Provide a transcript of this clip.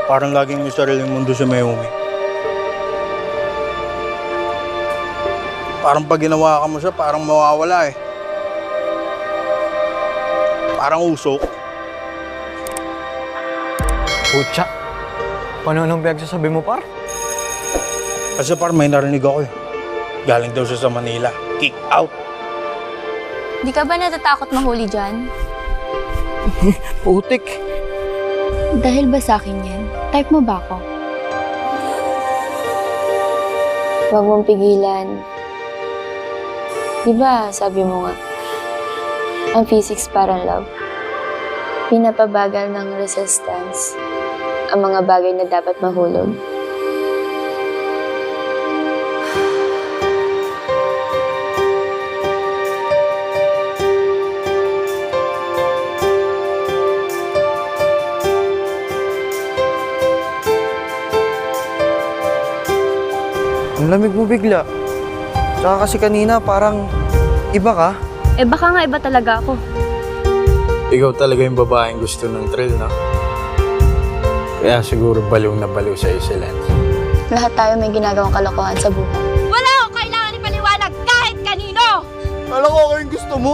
Parang laging may sariling mundo si Mayumi. Parang pag ginawa ka mo siya, parang mawawala eh. Parang usok. Putya. Paano nang pinagsasabi mo, par? Kasi parang may narinig ako eh. Galing daw siya sa Manila. Kick out. Di ka ba natatakot mahuli dyan? Putik. Dahil ba sa akin yan? Type mo ba ako? Huwag mong pigilan. Di ba, sabi mo nga, ang physics parang love. Pinapabagal ng resistance ang mga bagay na dapat mahulog. Ang lamig mo bigla. Tsaka kasi kanina parang iba ka. Eh baka nga iba talaga ako. Ikaw talaga yung babaeng gusto ng thrill, no? Kaya siguro baliw na baliw sa'yo si Lance. Lahat tayo may ginagawang kalokohan sa buhay. Wala akong kailangan ipaliwanag kahit kanino! Alam ko ako yung gusto mo.